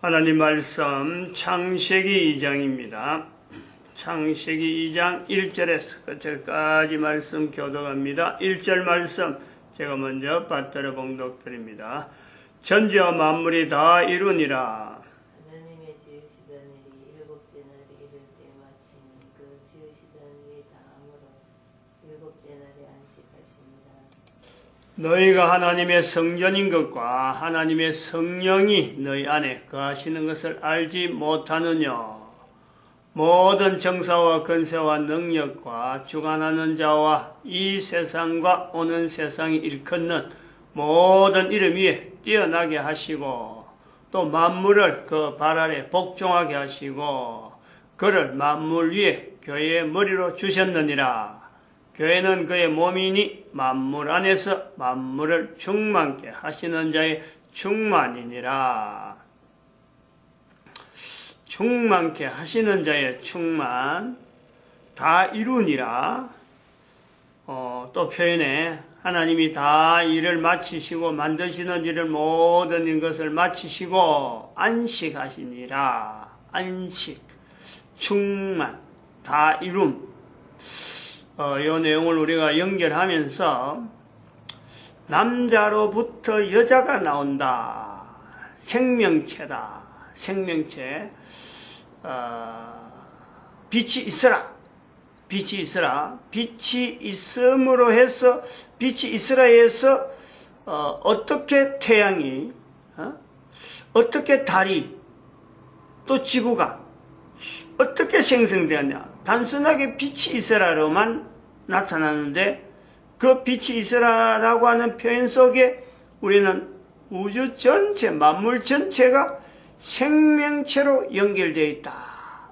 하나님 말씀 창세기 2장입니다. 창세기 2장 1절에서 끝절까지 말씀 교독합니다. 1절 말씀 제가 먼저 받들어 봉독드립니다. 전지와 만물이 다 이루니라. 하나님의 지으시던 일이 일곱째 날에 이를 때 마치니 그 지으시던 일이 다함으로 일곱째 날에 안식하십니다. 너희가 하나님의 성전인 것과 하나님의 성령이 너희 안에 거하시는 것을 알지 못하느냐. 모든 정사와 권세와 능력과 주관하는 자와 이 세상과 오는 세상이 일컫는 모든 이름 위에 뛰어나게 하시고 또 만물을 그 발 아래 복종하게 하시고 그를 만물 위에 교회의 머리로 주셨느니라. 교회는 그의 몸이니 만물 안에서 만물을 충만케 하시는 자의 충만이니라. 충만케 하시는 자의 충만, 다 이루니라. 또 표현에 하나님이 다 일을 마치시고 만드시는 일을 모든 것을 마치시고 안식하시니라. 안식, 충만, 다 이룸. 이 내용을 우리가 연결하면서 남자로부터 여자가 나온다. 생명체다. 생명체. 빛이 있으라. 빛이 있으라. 빛이 있음으로 해서 빛이 있으라 해서 어떻게 태양이 어떻게 달이 또 지구가 어떻게 생성되었냐. 단순하게 빛이 있으라로만 나타나는데 그 빛이 있으라라고 하는 표현 속에 우리는 우주 전체, 만물 전체가 생명체로 연결되어 있다.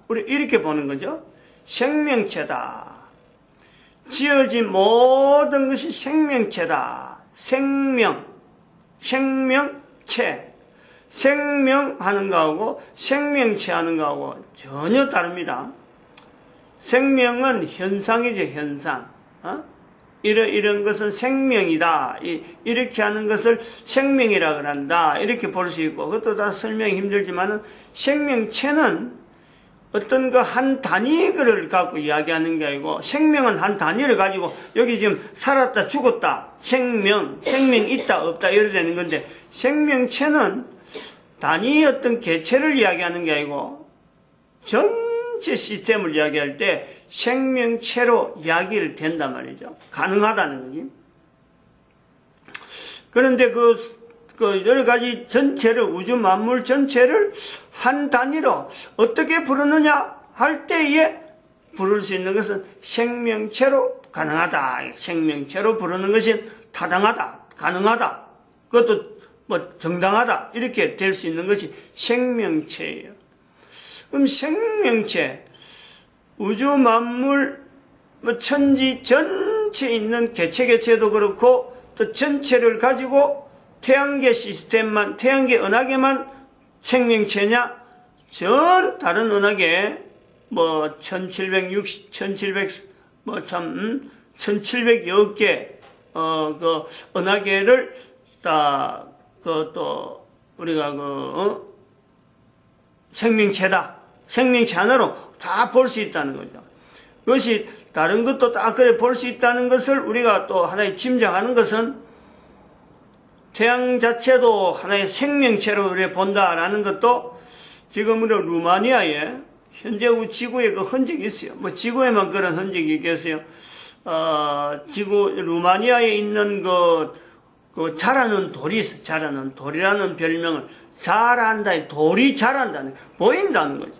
우리 이렇게 보는 거죠. 생명체다. 지어진 모든 것이 생명체다. 생명, 생명체. 생명하는 거하고 생명체 하는 거하고 전혀 다릅니다. 생명은 현상이죠, 현상. 이런 것은 생명이다. 이렇게 하는 것을 생명이라 그런다. 이렇게 볼 수 있고, 그것도 다 설명이 힘들지만은 생명체는 어떤 그 한 단위를 갖고 이야기하는 게 아니고, 생명은 한 단위를 가지고, 여기 지금 살았다, 죽었다, 생명 있다, 없다, 이래 되는 건데, 생명체는 단위 어떤 개체를 이야기하는 게 아니고, 전체 시스템을 이야기할 때 생명체로 이야기를 된단 말이죠. 가능하다는 거지. 그런데 그 여러 가지 전체를, 우주 만물 전체를 한 단위로 어떻게 부르느냐 할 때에 부를 수 있는 것은 생명체로 가능하다. 생명체로 부르는 것이 타당하다, 가능하다, 그것도 뭐 정당하다, 이렇게 될 수 있는 것이 생명체예요. 그럼 생명체, 우주 만물, 천지 전체에 있는 개체도 그렇고 또 전체를 가지고 태양계 시스템만, 태양계 은하계만 생명체냐? 전 다른 은하계 1700여 개 그 은하계를 다 또 우리가 생명체다. 생명체 하나로 다 볼 수 있다는 거죠. 그것이 다른 것도 다 그래 볼 수 있다는 것을 우리가 또 하나의 짐작하는 것은 태양 자체도 하나의 생명체로 우리가 본다라는 것도 지금 우리 루마니아에 현재 지구에 그 흔적이 있어요. 지구에만 그런 흔적이 있겠어요. 루마니아에 있는 그 자라는 돌이 있어. 자라는 돌이라는 별명을 자란다. 돌이 자란다는, 보인다는 거지.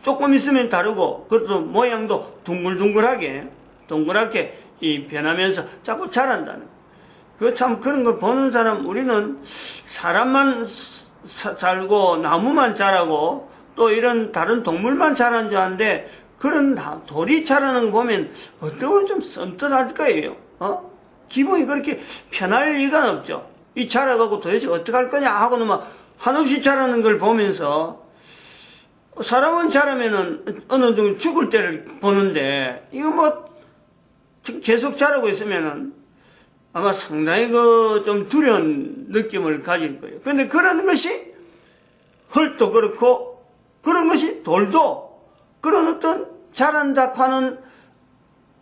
조금 있으면 다르고, 그것도 모양도 동글동글하게 변하면서 자꾸 자란다는. 그런 거 보는 사람, 우리는 사람만 살고, 나무만 자라고, 또 이런 다른 동물만 자라는 줄 아는데, 그런 돌이 자라는 거 보면, 어떤 좀 썸뜩할 거예요. 기분이 그렇게 편할 리가 없죠. 이 자라가고 도대체 어떡할 거냐 하고는 막 한없이 자라는 걸 보면서, 사람은 자라면은 어느 정도 죽을 때를 보는데, 이거 계속 자라고 있으면은 아마 상당히 좀 두려운 느낌을 가질 거예요. 그런데 그런 것이 물도 그렇고 그런 것이 돌도 그런 어떤 자란다고 하는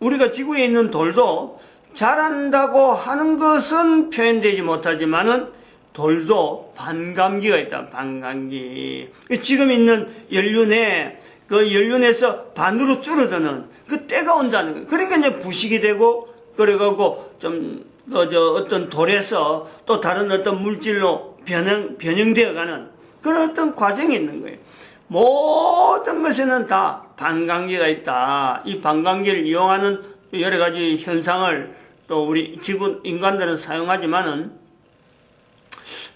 우리가 지구에 있는 돌도 자란다고 하는 것은 표현되지 못하지만은 돌도 반감기가 있다. 반감기. 지금 있는 연륜에 그 연륜에서 반으로 줄어드는 그 때가 온다는 거예요. 그러니까 이제 부식이 되고 그래가고 좀 어떤 돌에서 또 다른 어떤 물질로 변형되어가는 그런 어떤 과정이 있는 거예요. 모든 것에는 다 반감기가 있다. 이 반감기를 이용하는 여러 가지 현상을 또 우리 지구 인간들은 사용하지만은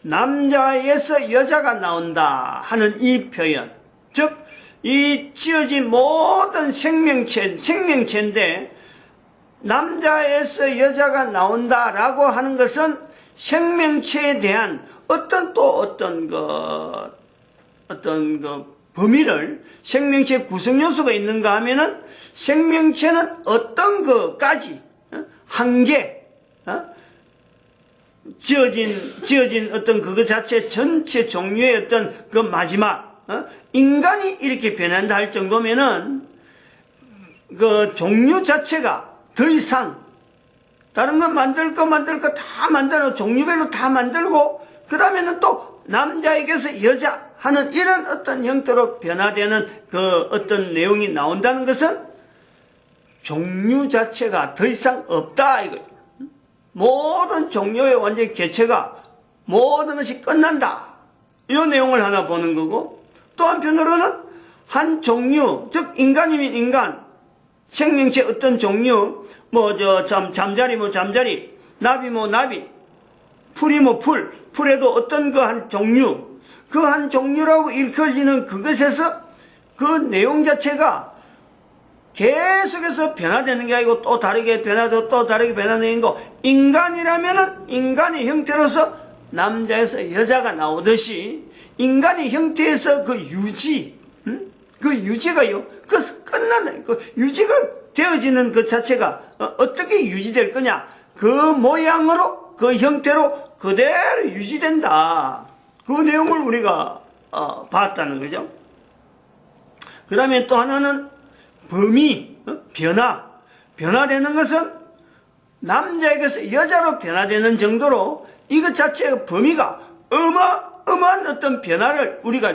남자에서 여자가 나온다 하는 이 표현, 즉 이 지어진 모든 생명체인데 남자에서 여자가 나온다라고 하는 것은 생명체에 대한 어떤 범위를 생명체 구성 요소가 있는가 하면은 생명체는 어떤 것까지 한계 지어진 어떤 그것 자체 전체 종류의 어떤 그 마지막 인간이 이렇게 변한다 할 정도면은 그 종류 자체가 더 이상 다른 거 만들 거 다 만들어 종류별로 다 만들고 그다음에는 또 남자에게서 여자 하는 이런 어떤 형태로 변화되는 그 어떤 내용이 나온다는 것은 종류 자체가 더 이상 없다 이거죠. 모든 종류의 완전 개체가 모든 것이 끝난다. 이 내용을 하나 보는 거고 또 한편으로는 한 종류 즉 인간이면 인간 생명체 어떤 종류 잠자리 나비 나비 풀이 풀에도 어떤 그 한 종류 그 한 종류라고 일컬어지는 그것에서 그 내용 자체가 계속해서 변화되는 게 아니고 또 다르게 변화되고 또 다르게 변화되는 거 인간이라면은 인간의 형태로서 남자에서 여자가 나오듯이 인간의 형태에서 그 유지 그 유지가요 그 끝나는 그 유지가 되어지는 그 자체가 어떻게 유지될 거냐 그 모양으로 그 형태로 그대로 유지된다 그 내용을 우리가 봤다는 거죠. 그 다음에 또 하나는 범위 변화되는 것은 남자에게서 여자로 변화되는 정도로 이것 자체의 범위가 어마어마한 어떤 변화를 우리가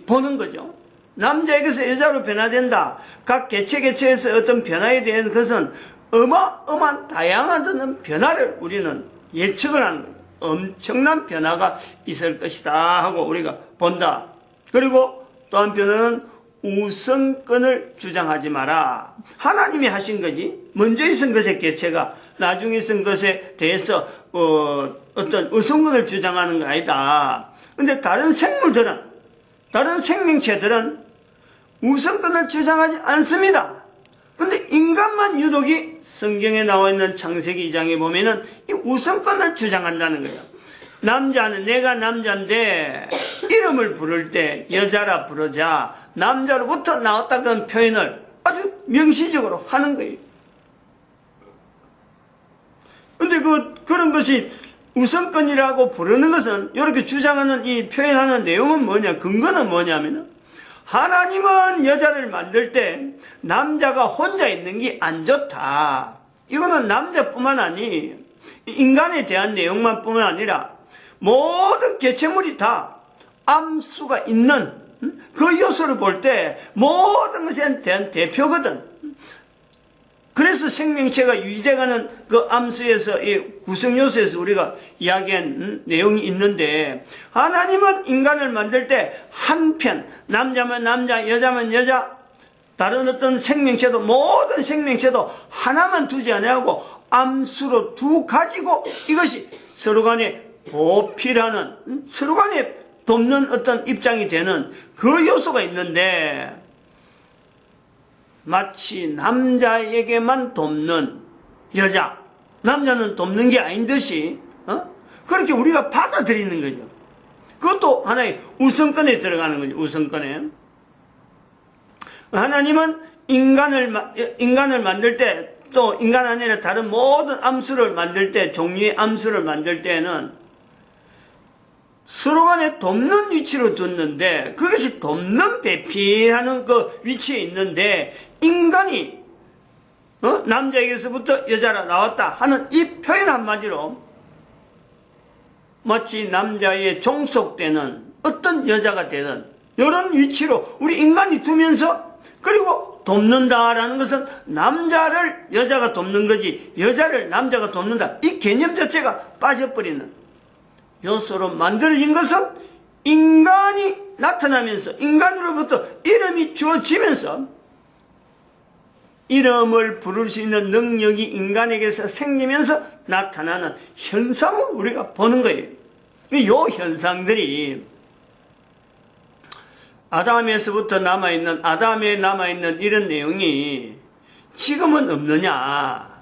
보는 거죠. 남자에게서 여자로 변화된다. 각 개체에서 어떤 변화에 대한 것은 어마어마한 다양한 어떤 변화를 우리는 예측을 하는 거예요. 엄청난 변화가 있을 것이다 하고 우리가 본다. 그리고 또 한편으로는 우선권을 주장하지 마라. 하나님이 하신 거지. 먼저 있은 것의 개체가 나중에 있은 것에 대해서 어떤 우선권을 주장하는 거 아니다. 근데 다른 생물들은 다른 생명체들은 우선권을 주장하지 않습니다. 근데 인간만 유독이 성경에 나와 있는 창세기 2장에 보면은 이 우선권을 주장한다는 거예요. 남자는 내가 남자인데 이름을 부를 때 여자라 부르자 남자로부터 나왔다는 표현을 아주 명시적으로 하는 거예요. 근데 그런 것이 우선권이라고 부르는 것은 이렇게 주장하는 이 표현하는 내용은 뭐냐 근거는 뭐냐면은 하나님은 여자를 만들 때 남자가 혼자 있는 게 안 좋다. 이거는 남자뿐만 아니 인간에 대한 내용만 뿐만 아니라 모든 개체물이 다 암수가 있는 그 요소를 볼 때 모든 것에 대한 대표거든. 그래서 생명체가 유지돼가는 그 암수에서 이 구성 요소에서 우리가 이야기한 내용이 있는데 하나님은 인간을 만들 때 한편 남자면 남자 여자면 여자 다른 어떤 생명체도 모든 생명체도 하나만 두지 아니하고 암수로 두 가지고 이것이 서로 간에 보필하는 서로 간에 돕는 어떤 입장이 되는 그 요소가 있는데 마치 남자에게만 돕는 여자 남자는 돕는 게 아닌 듯이 그렇게 우리가 받아들이는 거죠. 그것도 하나의 우선권에 들어가는 거죠. 우선권에 하나님은 인간을 만들 때 또 인간 아니라 다른 모든 암수를 만들 때 종류의 암수를 만들 때는 서로 간에 돕는 위치로 뒀는데, 그것이 돕는 배필하는 그 위치에 있는데, 인간이 남자에게서부터 여자로 나왔다 하는 이 표현 한마디로 마치 남자에 종속되는 어떤 여자가 되든 이런 위치로 우리 인간이 두면서, 그리고 돕는다라는 것은 남자를 여자가 돕는 거지 여자를 남자가 돕는다, 이 개념 자체가 빠져버리는 요소로 만들어진 것은 인간이 나타나면서 인간으로부터 이름이 주어지면서 이름을 부를 수 있는 능력이 인간에게서 생기면서 나타나는 현상을 우리가 보는 거예요. 이 현상들이 아담에서부터 아담에 남아있는 이런 내용이 지금은 없느냐?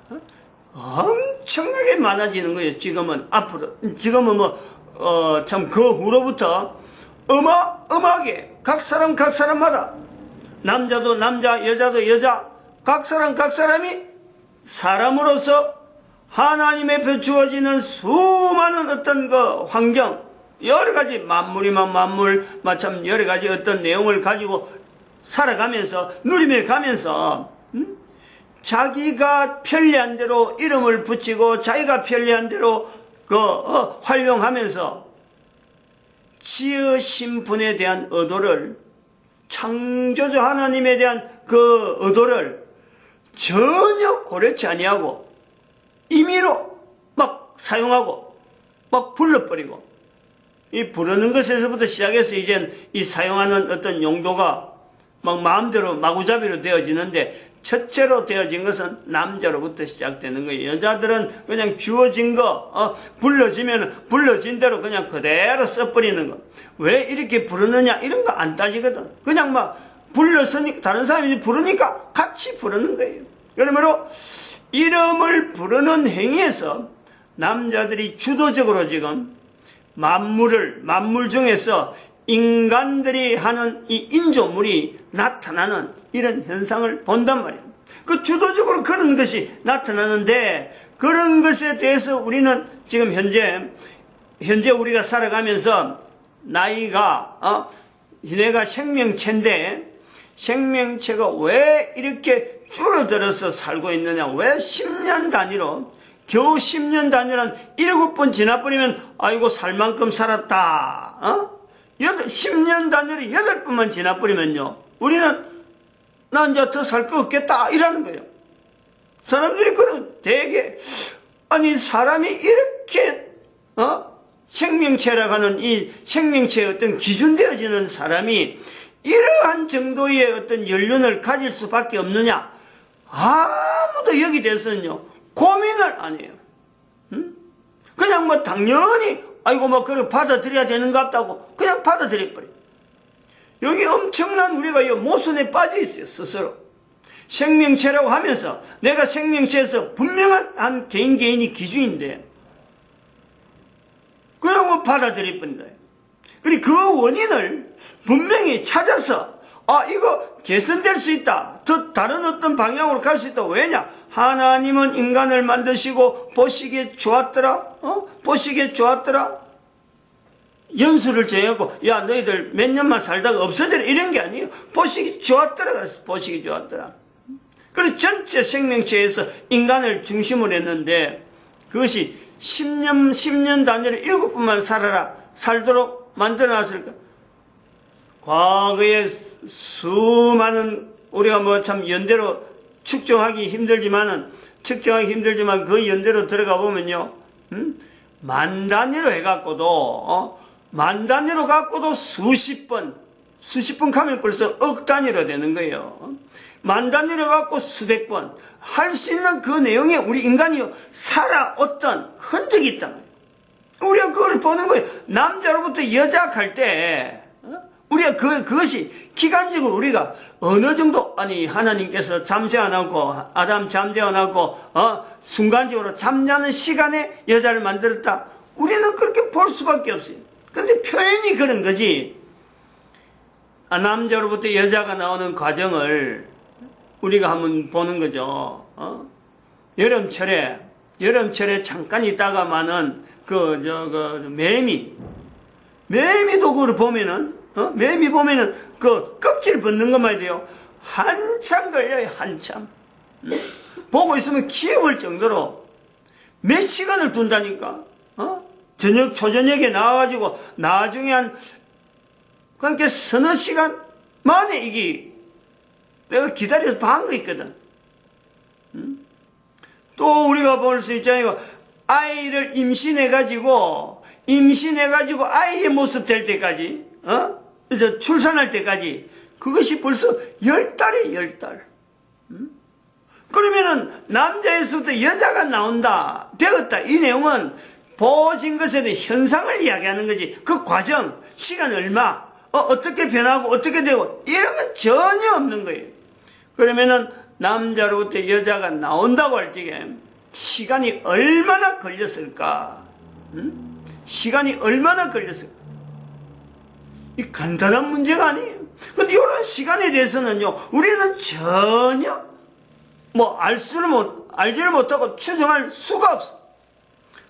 엄청나게 많아지는 거예요. 지금은 앞으로. 지금은 참 그 후로부터 어마어마하게 각 사람마다 남자도 남자, 여자도 여자, 각 사람이 사람으로서 하나님의 표 주어지는 수많은 어떤 그 환경, 여러 가지 만물이면 만물, 마참 여러 가지 어떤 내용을 가지고 살아가면서, 누리며 가면서, 자기가 편리한 대로 이름을 붙이고, 자기가 편리한 대로 활용하면서, 지으신 분에 대한 의도를, 창조주 하나님에 대한 그 의도를 전혀 고려치 아니하고, 임의로 막 사용하고, 막 불러버리고, 이 부르는 것에서부터 시작해서 이젠 이 사용하는 어떤 용도가 막 마음대로 마구잡이로 되어지는데, 첫째로 되어진 것은 남자로부터 시작되는 거예요. 여자들은 그냥 주어진 거, 불러지면 불러진 대로 그냥 그대로 써버리는 거. 왜 이렇게 부르느냐 이런 거 안 따지거든. 그냥 막 불렀으니까, 다른 사람이 부르니까 같이 부르는 거예요. 그러므로 이름을 부르는 행위에서 남자들이 주도적으로 지금 만물 중에서 인간들이 하는 이 인조물이 나타나는 이런 현상을 본단 말이에요. 그 주도적으로 그런 것이 나타나는데, 그런 것에 대해서 우리는 지금 현재 우리가 살아가면서 나이가, 내가 생명체인데, 생명체가 왜 이렇게 줄어들어서 살고 있느냐, 왜 10년 단위로, 겨우 10년 단위란 7번 지나버리면 아이고 살 만큼 살았다, 10년 단위로 8번만 지나버리면요, 우리는 나 이제 더 살 거 없겠다 이라는 거예요. 사람들이 그런 되게, 아니 사람이 이렇게 생명체라고 하는 이 생명체의 어떤 기준 되어지는 사람이 이러한 정도의 어떤 연륜을 가질 수밖에 없느냐, 아무도 여기 대해서는요 고민을 안 해요. 그냥 당연히 아이고 그래 받아들여야 되는 것 같다고 그냥 받아들여버려. 여기 엄청난 우리가 모순에 빠져 있어요. 스스로 생명체라고 하면서 내가 생명체에서 분명한 한 개인이 기준인데 그냥 받아들여버린다. 그리고 그 원인을 분명히 찾아서 이거 개선될 수 있다, 더 다른 어떤 방향으로 갈 수 있다. 왜냐? 하나님은 인간을 만드시고 보시기에 좋았더라. 보시기에 좋았더라. 연수를 정하고 야 너희들 몇 년만 살다가 없어져라 이런 게 아니에요. 보시기 좋았더라. 그래서 보시기 좋았더라. 그래서 전체 생명체에서 인간을 중심으로 했는데, 그것이 10년 단위로 7번만 살도록 만들어놨을까? 과거에 수많은, 우리가 참 연대로 측정하기 힘들지만 그 연대로 들어가 보면요, 만 단위로 해갖고도, 수십 번 가면 벌써 억 단위로 되는 거예요. 만 단위로 갖고 수백 번 할 수 있는 그 내용에 우리 인간이 살아왔던 흔적이 있다. 우리가 그걸 보는 거예요. 남자로부터 여자 갈 때, 우리가 그것이 기간적으로 우리가 어느 정도, 하나님께서 잠재 안 하고, 아담 잠재 안 하고, 순간적으로 잠자는 시간에 여자를 만들었다. 우리는 그렇게 볼 수밖에 없어요. 근데 표현이 그런 거지. 남자로부터 여자가 나오는 과정을 우리가 한번 보는 거죠. 여름철에 잠깐 있다가만은 매미, 매미도 그걸 보면은, 매미 보면은 그 껍질 벗는 것만 해도요, 한참 걸려요, 한참. 보고 있으면 기어올 정도로 몇 시간을 둔다니까, 초저녁에 나와가지고, 나중에 그러니까 서너 시간 만에 이게, 내가 기다려서 반 거 있거든. 또 우리가 볼 수 있잖아요. 아이를 임신해가지고 아이의 모습 될 때까지, 이제 출산할 때까지, 그것이 벌써 10달이에요, 10달. 그러면은, 남자에서부터 여자가 나온다, 되었다. 이 내용은 보여진 것에 대한 현상을 이야기하는 거지. 그 과정, 시간 얼마, 어떻게 변하고, 어떻게 되고, 이런 건 전혀 없는 거예요. 그러면은, 남자로부터 여자가 나온다고 할 적에, 시간이 얼마나 걸렸을까? 시간이 얼마나 걸렸을까? 이 간단한 문제가 아니에요. 근데 이런 시간에 대해서는요, 우리는 전혀 알지를 못하고 추정할 수가 없어.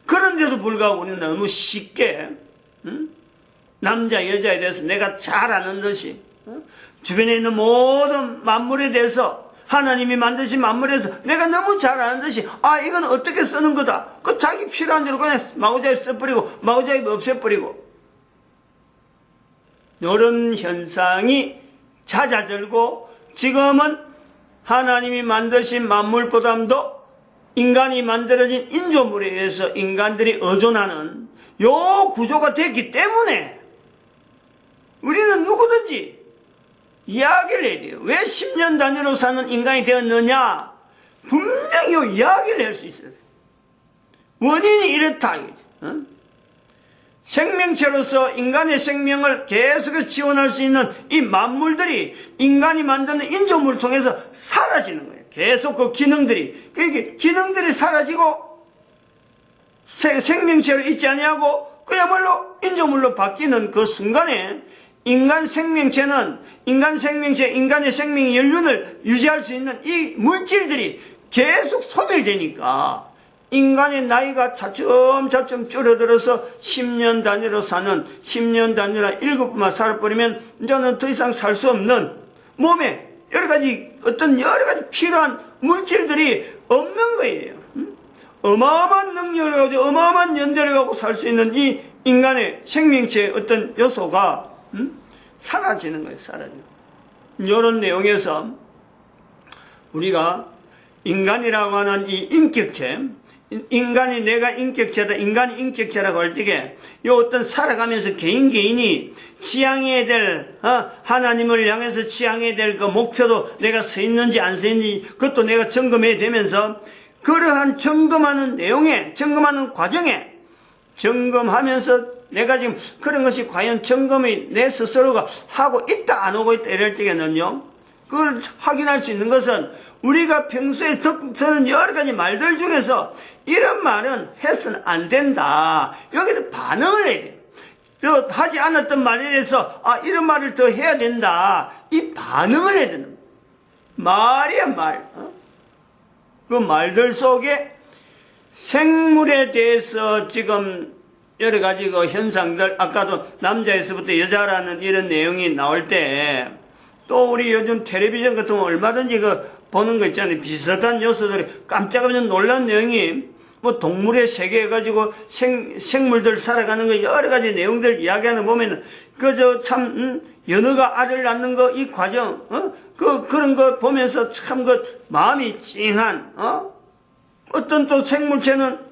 그런데도 불구하고 우리는 너무 쉽게, 남자, 여자에 대해서 내가 잘 아는 듯이, 주변에 있는 모든 만물에 대해서, 하나님이 만드신 만물에서 내가 너무 잘 아는 듯이, 이건 어떻게 쓰는 거다. 그 자기 필요한 대로 그냥 마구잡이 써버리고, 마구잡이 없애버리고. 이런 현상이 잦아들고, 지금은 하나님이 만드신 만물보다도 인간이 만들어진 인조물에 의해서 인간들이 의존하는 요 구조가 됐기 때문에, 우리는 누구든지 이야기를 해야 돼요. 왜 10년 단위로 사는 인간이 되었느냐? 분명히 이야기를 할 수 있어요. 원인이 이렇다. 생명체로서 인간의 생명을 계속해서 지원할 수 있는 이 만물들이 인간이 만드는 인조물을 통해서 사라지는 거예요. 계속 그 기능들이. 그러니까 기능들이 사라지고 생명체로 있지 아니하고 그야말로 인조물로 바뀌는 그 순간에 인간의 인간의 생명 연륜을 유지할 수 있는 이 물질들이 계속 소멸되니까 인간의 나이가 차츰차츰 줄어들어서 10년 단위로 사는 10년 단위라 7번만 살아버리면 이제는 더 이상 살 수 없는 몸에 여러 가지 필요한 물질들이 없는 거예요. 어마어마한 능력을 가지고 어마어마한 연대를 갖고 살 수 있는 이 인간의 생명체의 어떤 요소가 사라지는 거예요. 사라지는. 이런 내용에서 우리가 인간이라고 하는 이 인격체, 인간이 내가 인격체다, 인간이 인격체라고 할 적에 요 어떤 살아가면서 개인이 지향해야 될, 하나님을 향해서 지향해야 될 그 목표도 내가 서 있는지 안 서 있는지 그것도 내가 점검해야 되면서 그러한 점검하는 내용에, 점검하는 과정에 점검하면서 내가 지금 그런 것이 과연 점검이 내 스스로가 하고 있다 안 하고 있다 이럴 적에는요, 그걸 확인할 수 있는 것은 우리가 평소에 듣는 여러 가지 말들 중에서 이런 말은 해서는 안 된다. 여기도 반응을 해야 돼. 하지 않았던 말에 대해서 이런 말을 더 해야 된다. 이 반응을 해야 되는 말이야 말. 그 말들 속에 생물에 대해서 지금 여러 가지 그 현상들, 아까도 남자에서부터 여자라는 이런 내용이 나올 때, 또 우리 요즘 텔레비전 같은 거 얼마든지 보는 거 있잖아요. 비슷한 요소들이 깜짝깜짝 놀란 내용이, 동물의 세계 해가지고 생물들 살아가는 거 여러 가지 내용들 이야기하는 거 보면은, 연어가 알을 낳는 거, 이 과정, 그런 거 보면서 참 마음이 찡한, 어떤 또 생물체는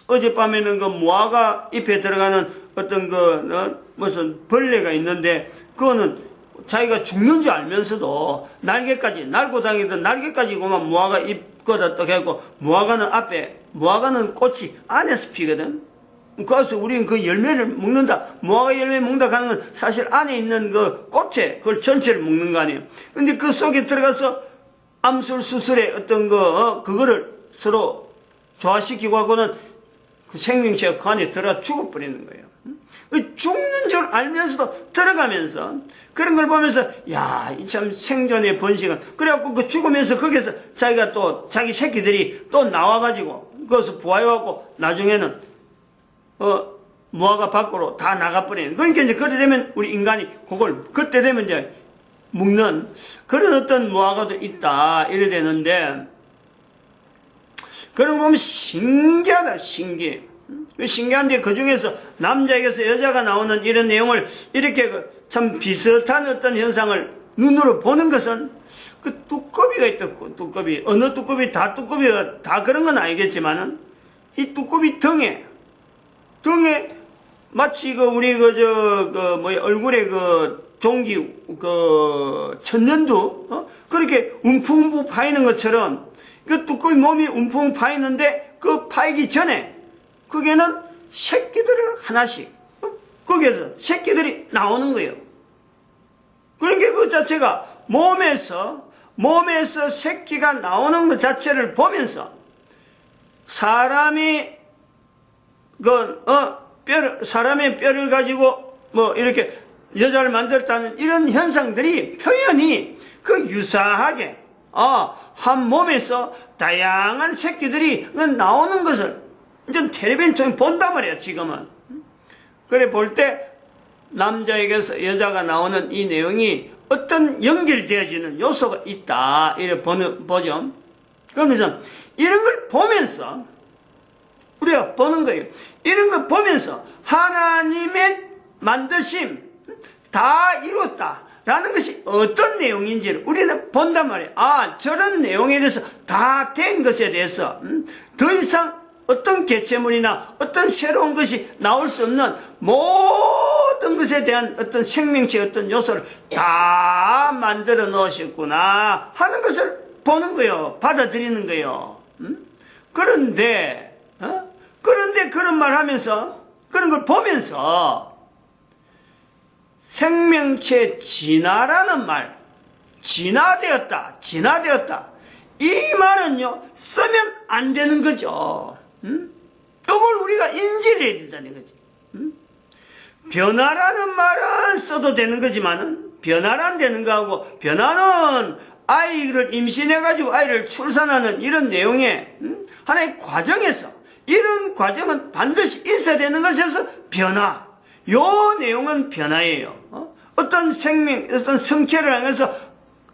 어젯밤에는 무화과 잎에 들어가는 어떤 무슨 벌레가 있는데, 그거는 자기가 죽는 줄 알면서도 날개까지, 날고 다니던 날개까지 그만 무화과 잎 거다 또 해고, 무화과는 꽃이 안에서 피거든. 그래서 우리는 그 열매를 먹는다. 무화과 열매 먹는다 하는 건 사실 안에 있는 그 꽃에, 그걸 전체를 먹는 거 아니에요. 근데 그 속에 들어가서 암술 수술에 어떤 그거를 서로 조화시키고 하고는 그 생명체가 그 안에 들어가 죽어버리는 거예요. 죽는 줄 알면서도 들어가면서 그런 걸 보면서 이 참 생존의 번식은 그래갖고 그 죽으면서 거기서 자기가 또 자기 새끼들이 또 나와가지고 거기서 부화해갖고 나중에는 무화과 밖으로 다 나가버리는. 그러니까 이제 그래 되면 우리 인간이 그걸 그때 되면 이제 묶는 그런 어떤 무화과도 있다 이래 되는데, 그런 거 보면 신기하다, 신기해. 신기한데 그 중에서 남자에게서 여자가 나오는 이런 내용을 이렇게 참 비슷한 어떤 현상을 눈으로 보는 것은 그 두꺼비가 있다. 두꺼비, 어느 두꺼비, 다 두꺼비가 다 그런 건 아니겠지만은 이 두꺼비 등에 마치 우리 얼굴에 종기 천년두 그렇게 움푹움푹 파이는 것처럼 그 두꺼비 몸이 움푹 파이는데 그 파이기 전에 거기에는 새끼들을 하나씩 거기에서 새끼들이 나오는 거예요. 그러니까 그 자체가 몸에서 새끼가 나오는 것 자체를 보면서 사람의 뼈를 가지고 이렇게 여자를 만들었다는 이런 현상들이 표현이 유사하게 한 몸에서 다양한 새끼들이 나오는 것을 이제 텔레비전 통해 본단 말이야, 지금은. 그래 볼 때 남자에게서 여자가 나오는 이 내용이 어떤 연결되어지는 요소가 있다, 이렇게 보죠. 그러면서 이런 걸 보면서 우리가 보는 거예요. 이런 걸 보면서 하나님의 만드심 다 이뤘다 라는 것이 어떤 내용인지를 우리는 본단 말이에요. 저런 내용에 대해서 다 된 것에 대해서 더 이상 어떤 개체물이나 어떤 새로운 것이 나올 수 없는 모든 것에 대한 어떤 생명체의 어떤 요소를 다 만들어 놓으셨구나 하는 것을 보는 거예요. 받아들이는 거예요. 그런데 그런 말 하면서, 그런 걸 보면서 생명체 진화라는 말, 진화되었다. 이 말은요, 쓰면 안 되는 거죠. 이걸 우리가 인지를 해야 된다는 거지. 변화라는 말은 써도 되는 거지만은, 변화는 안 되는 거하고, 변화는 아이를 임신해가지고 아이를 출산하는 이런 내용의 하나의 과정에서, 이런 과정은 반드시 있어야 되는 것에서 변화. 요 내용은 변화예요. 어떤 생명, 어떤 성체를 향해서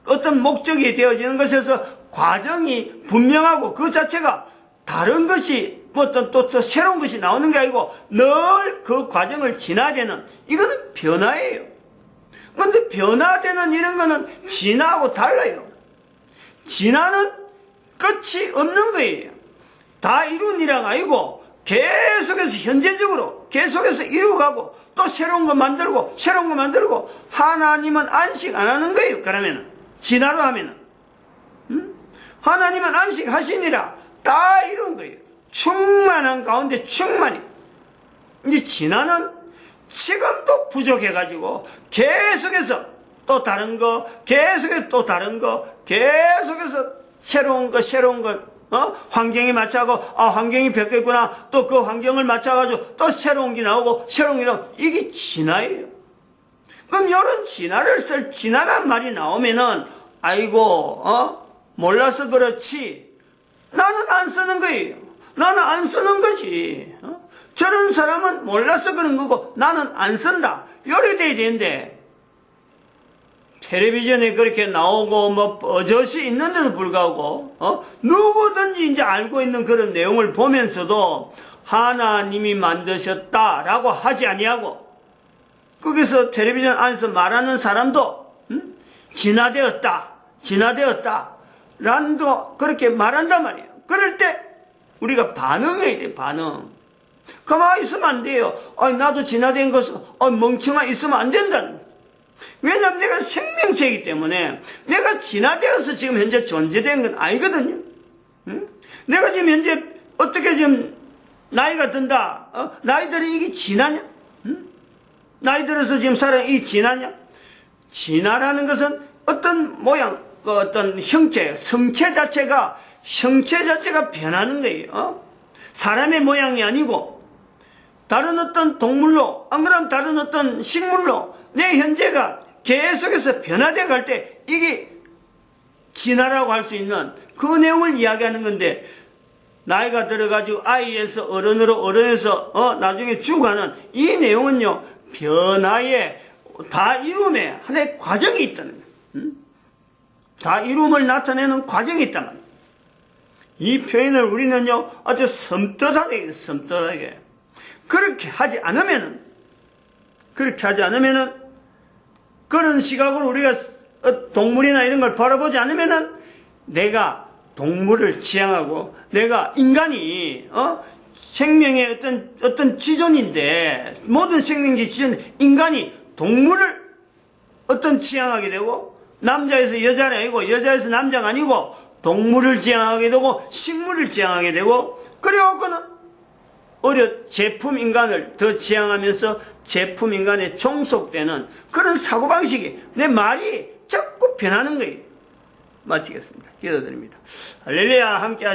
어떤 목적이 되어지는 것에서 과정이 분명하고 그 자체가 다른 것이 또 새로운 것이 나오는 게 아니고 늘 그 과정을 지나되는, 이거는 변화예요. 그런데 변화되는 이런 거는 진화하고 달라요. 진화는 끝이 없는 거예요. 다 이룬 일은 아니고 계속해서 현재적으로 계속해서 이루어가고 또 새로운 거 만들고 하나님은 안식 안 하는 거예요. 그러면은 진화로 하면은 하나님은 안식 하시니라 다 이룬 거예요. 충만한 가운데 충만히. 이제 진화는 지금도 부족해가지고 계속해서 또 다른 거, 계속해서 또 다른 거, 계속해서 새로운 거 환경에 맞춰고 환경이 바뀌었구나, 또 그 환경을 맞춰가지고 또 새로운 게 나오고 이게 진화예요. 그럼 이런 진화란 말이 나오면은 몰라서 그렇지 나는 안 쓰는 거예요. 나는 안 쓰는 거지. 저런 사람은 몰라서 그런 거고 나는 안 쓴다, 이렇게 돼야 되는데 텔레비전에 그렇게 나오고 버젓이 있는데도 불구하고 누구든지 이제 알고 있는 그런 내용을 보면서도 하나님이 만드셨다라고 하지 아니하고, 거기서 텔레비전 안에서 말하는 사람도 진화되었다 란도 그렇게 말한단 말이에요. 그럴 때 우리가 반응해야 돼. 반응. 가만히 있으면 안 돼요. 나도 진화된 것은 멍청아 있으면 안 된다는 거예요. 왜냐하면 내가 생명체이기 때문에 내가 진화되어서 지금 현재 존재된 건 아니거든요. 내가 지금 현재 어떻게 지금 나이가 든다, 나이 들어 이게 진화냐? 나이 들어서 지금 이게 진화냐? 진화라는 것은 어떤 모양, 어떤 형체, 성체 자체가 변하는 거예요. 사람의 모양이 아니고 다른 어떤 동물로, 안 그러면 다른 어떤 식물로 내 현재가 계속해서 변화되어 갈 때 이게 진화라고 할 수 있는 그 내용을 이야기하는 건데, 나이가 들어가지고 아이에서 어른으로, 어른에서 나중에 죽어가는 이 내용은요, 변화의 다 이룸에 하나의 과정이 있다는 거예요. 다 이룸을 나타내는 과정이 있단 말이에요. 이 표현을 우리는요, 아주 섬뜩하게, 섬뜩하게. 그렇게 하지 않으면은, 그런 시각으로 우리가 동물이나 이런 걸 바라보지 않으면은, 내가 동물을 지향하고, 내가 인간이, 생명의 어떤 지존인데, 모든 생명체 지존, 인간이 동물을 지향하게 되고, 남자에서 여자가 아니고, 여자에서 남자가 아니고, 동물을 지향하게 되고, 식물을 지향하게 되고, 그래갖고는, 제품 인간을 더 지향하면서 제품 인간에 종속되는 그런 사고방식이, 내 말이 자꾸 변하는 거예요. 마치겠습니다. 기도드립니다. 할렐루야, 함께